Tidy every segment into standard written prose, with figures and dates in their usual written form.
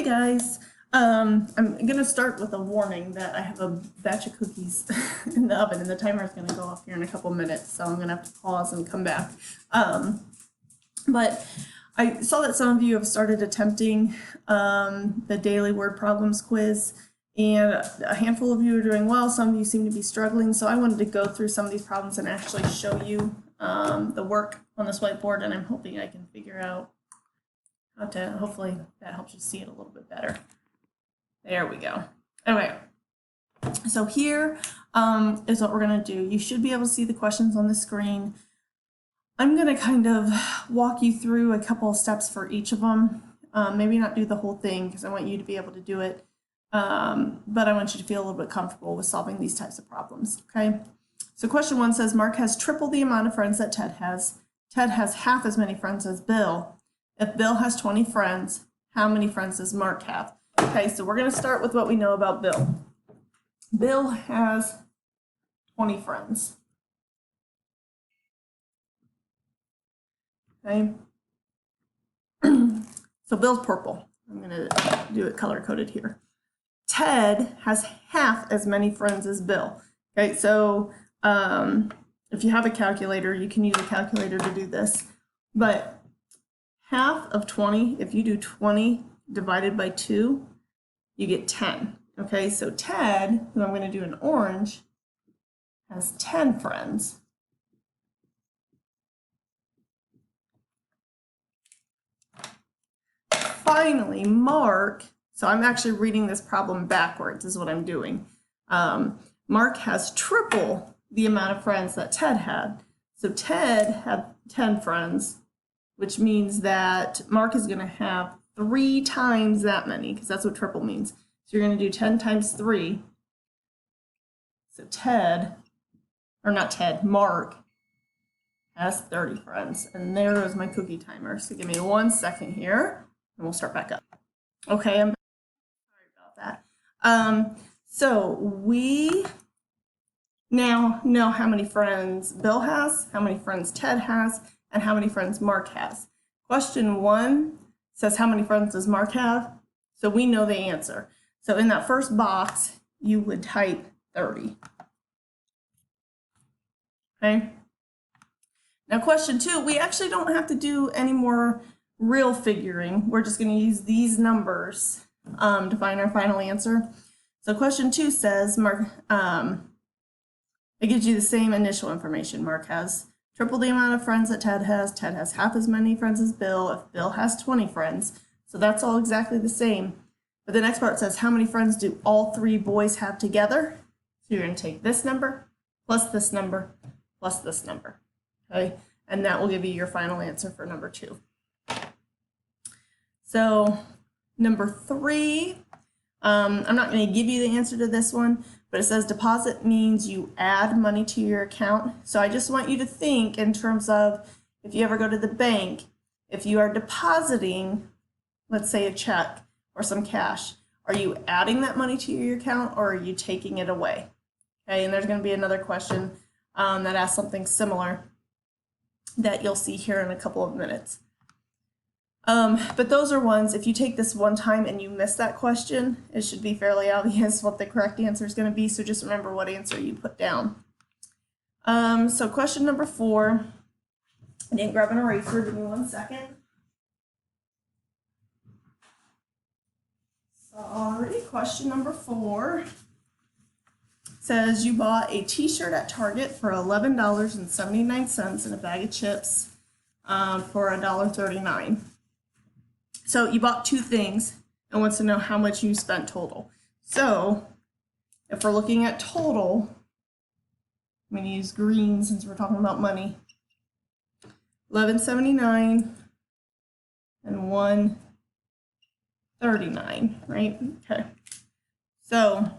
guys, I'm gonna start with a warning that I have a batch of cookies in the oven and the timer is gonna go off here in a couple minutes, so I'm gonna have to pause and come back. But I saw that some of you have started attempting the daily word problems quiz, and a handful of you are doing well, some of you seem to be struggling, so I wanted to go through some of these problems and actually show you the work on this whiteboard, and I'm hoping I can figure out how to, hopefully that helps you see it a little bit better. There we go. Okay, so here is what we're gonna do. You should be able to see the questions on the screen. I'm gonna kind of walk you through a couple of steps for each of them. Maybe not do the whole thing because I want you to be able to do it, but I want you to feel a little bit comfortable with solving these types of problems, okay? So question 1 says, Mark has triple the amount of friends that Ted has. Ted has half as many friends as Bill. If Bill has 20 friends, how many friends does Mark have? Okay, so we're going to start with what we know about Bill. Bill has 20 friends. Okay. So Bill's purple. I'm going to do it color-coded here. Ted has half as many friends as Bill. Okay, so if you have a calculator, you can use a calculator to do this. But half of 20, if you do 20 divided by 2, you get 10. Okay, so Ted, who I'm going to do in orange, has 10 friends. Finally, Mark, so I'm actually reading this problem backwards is what I'm doing. Mark has triple the amount of friends that Ted had. So Ted had 10 friends, which means that Mark is going to have 3 times that many, because that's what triple means. So you're going to do 10 times 3. So Mark has 30 friends. And there is my cookie timer. So give me 1 second here, and we'll start back up. Okay, I'm sorry about that. So we now know how many friends Bill has, how many friends Ted has, and how many friends Mark has. Question 1 says, how many friends does Mark have? So we know the answer. So in that first box, you would type 30. Okay. Now question 2, we actually don't have to do any more real figuring. We're just going to use these numbers to find our final answer. So question 2 says, Mark, it gives you the same initial information. Mark has triple the amount of friends that Ted has. Ted has half as many friends as Bill. If Bill has 20 friends, so that's all exactly the same. But the next part says, how many friends do all 3 boys have together? So you're going to take this number plus this number plus this number, okay? And that will give you your final answer for number 2. So number 3, I'm not going to give you the answer to this one, but it says deposit means you add money to your account. So I just want you to think in terms of, if you ever go to the bank, if you are depositing, let's say a check or some cash, are you adding that money to your account or are you taking it away? Okay, and there's going to be another question that asks something similar that you'll see here in a couple of minutes. But those are ones, if you take this one time and you miss that question, it should be fairly obvious what the correct answer is going to be, so just remember what answer you put down. So question number 4, I didn't grab an eraser, give me 1 second. Sorry, question number 4 says you bought a t-shirt at Target for $11.79 and a bag of chips for $1.39. So you bought 2 things and wants to know how much you spent total. So if we're looking at total, I'm going to use green since we're talking about money. $11.79 and $1.39, right? Okay. So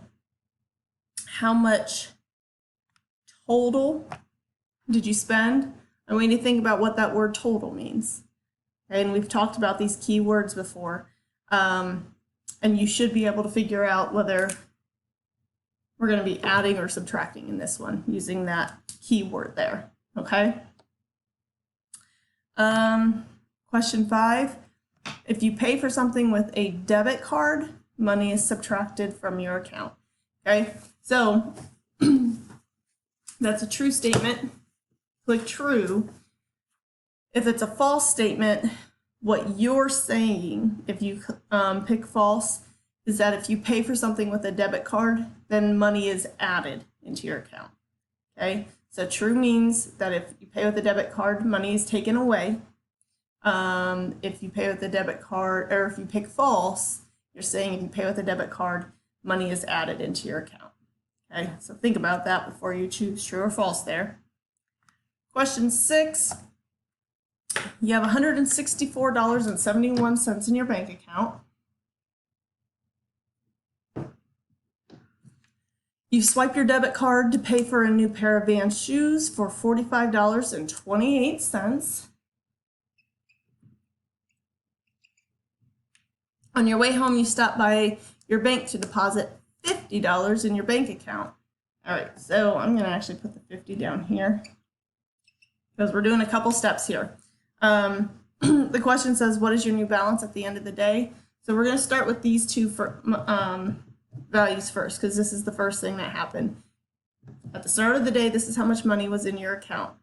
how much total did you spend? And we need to think about what that word total means. And we've talked about these keywords before, and you should be able to figure out whether we're going to be adding or subtracting in this one using that keyword there, okay? Question 5, If you pay for something with a debit card, money is subtracted from your account. Okay, so that's a true statement. Click true. If it's a false statement, what you're saying, if you pick false, is that if you pay for something with a debit card, then money is added into your account. Okay, so true means that if you pay with a debit card, money is taken away. If you pay with a debit card, or if you pick false, you're saying if you pay with a debit card, money is added into your account. Okay, so think about that before you choose true or false there. Question 6. You have $164.71 in your bank account. You swipe your debit card to pay for a new pair of Vans shoes for $45.28. On your way home, you stop by your bank to deposit $50 in your bank account. All right, so I'm going to actually put the 50 down here because we're doing a couple steps here. The question says, what is your new balance at the end of the day? So we're going to start with these two for, values first, because this is the first thing that happened. At the start of the day, this is how much money was in your account.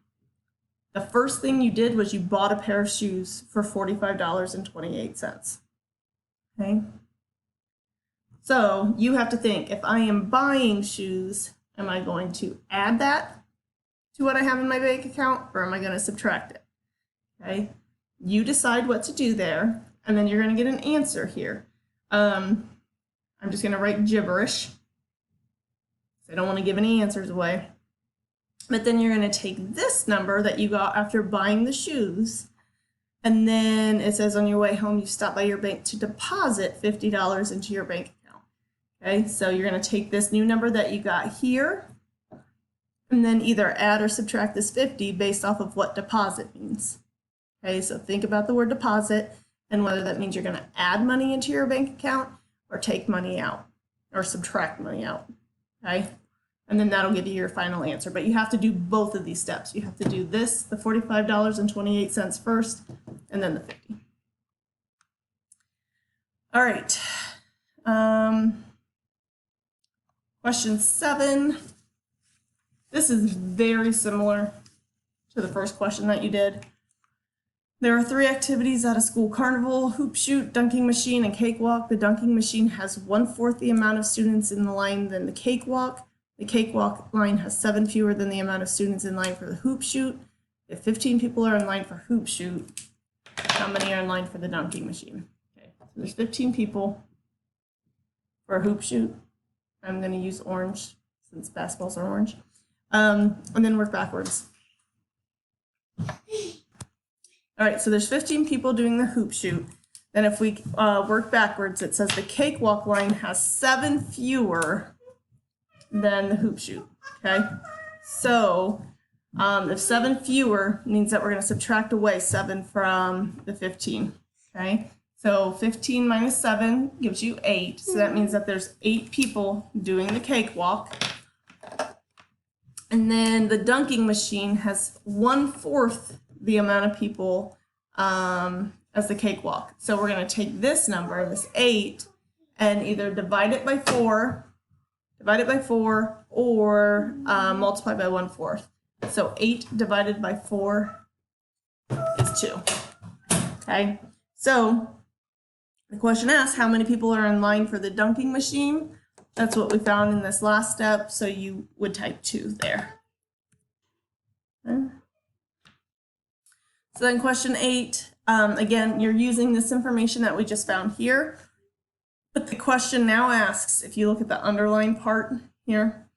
The first thing you did was you bought a pair of shoes for $45.28. Okay? So you have to think, if I am buying shoes, am I going to add that to what I have in my bank account, or am I going to subtract it? Okay? You decide what to do there, and then you're going to get an answer here. I'm just going to write gibberish. I don't want to give any answers away. But then you're going to take this number that you got after buying the shoes, and then it says on your way home you stop by your bank to deposit $50 into your bank account. Okay, so you're going to take this new number that you got here, and then either add or subtract this 50 based off of what deposit means. Okay, so think about the word deposit and whether that means you're going to add money into your bank account or take money out or subtract money out. Okay, and then that'll give you your final answer. But you have to do both of these steps. You have to do this, the $45.28 first, and then the 50. All right. Question 7. This is very similar to the first question that you did. There are 3 activities at a school carnival: hoop shoot, dunking machine, and cakewalk. The dunking machine has 1/4 the amount of students in the line than the cakewalk. The cakewalk line has 7 fewer than the amount of students in line for the hoop shoot. If 15 people are in line for hoop shoot, how many are in line for the dunking machine? Okay, so there's 15 people for a hoop shoot. I'm going to use orange since basketballs are orange. And then work backwards. All right, so there's 15 people doing the hoop shoot. Then if we work backwards, it says the cakewalk line has 7 fewer than the hoop shoot, okay? So if 7 fewer means that we're going to subtract away 7 from the 15, okay? So 15 minus 7 gives you 8, so that means that there's 8 people doing the cakewalk. And then the dunking machine has 1/4 the amount of people as the cakewalk. So we're going to take this number, this 8, and either divide it by 4, or multiply by 1/4. So 8 divided by 4 is 2. Okay, so the question asks how many people are in line for the dunking machine. That's what we found in this last step, so you would type 2 there. Okay. So then question 8, again, you're using this information that we just found here, but the question now asks, if you look at the underlined part here,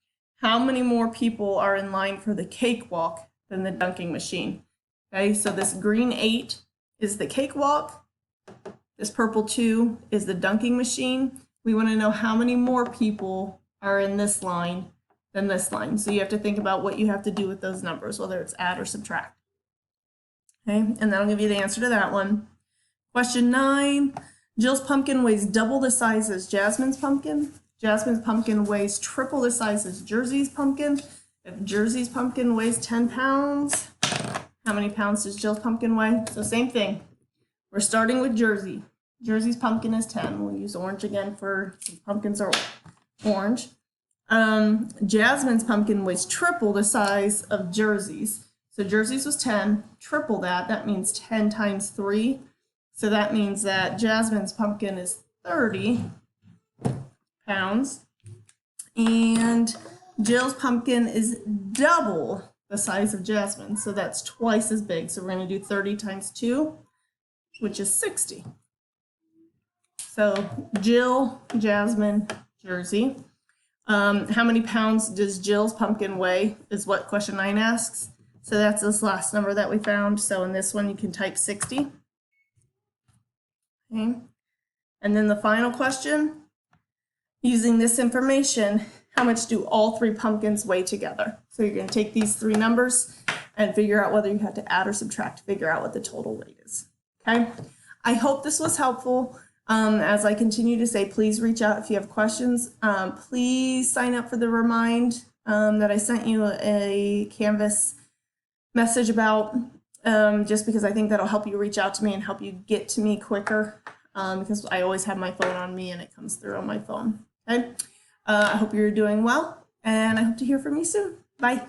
how many more people are in line for the cakewalk than the dunking machine? Okay, so this green 8 is the cakewalk, this purple 2 is the dunking machine. We want to know how many more people are in this line than this line. So you have to think about what you have to do with those numbers, whether it's add or subtract. Okay, and that'll give you the answer to that one. Question 9, Jill's pumpkin weighs double the size as Jasmine's pumpkin. Jasmine's pumpkin weighs triple the size as Jersey's pumpkin. If Jersey's pumpkin weighs 10 pounds, how many pounds does Jill's pumpkin weigh? So same thing. We're starting with Jersey. Jersey's pumpkin is 10. We'll use orange again for since pumpkins are orange. Jasmine's pumpkin weighs triple the size of Jersey's. So Jersey's was 10, triple that. That means 10 times 3. So that means that Jasmine's pumpkin is 30 pounds. And Jill's pumpkin is double the size of Jasmine. So that's twice as big. So we're going to do 30 times 2, which is 60. So Jill, Jasmine, Jersey. How many pounds does Jill's pumpkin weigh is what question 9 asks. So that's this last number that we found. So in this one, you can type 60. Okay. And then the final question, using this information, how much do all 3 pumpkins weigh together? So you're going to take these 3 numbers and figure out whether you have to add or subtract to figure out what the total weight is. Okay. I hope this was helpful. As I continue to say, please reach out if you have questions. Please sign up for the remind that I sent you a Canvas message about, just because I think that'll help you reach out to me and help you get to me quicker, because I always have my phone on me and it comes through on my phone. Okay. I hope you're doing well, and I hope to hear from you soon. Bye.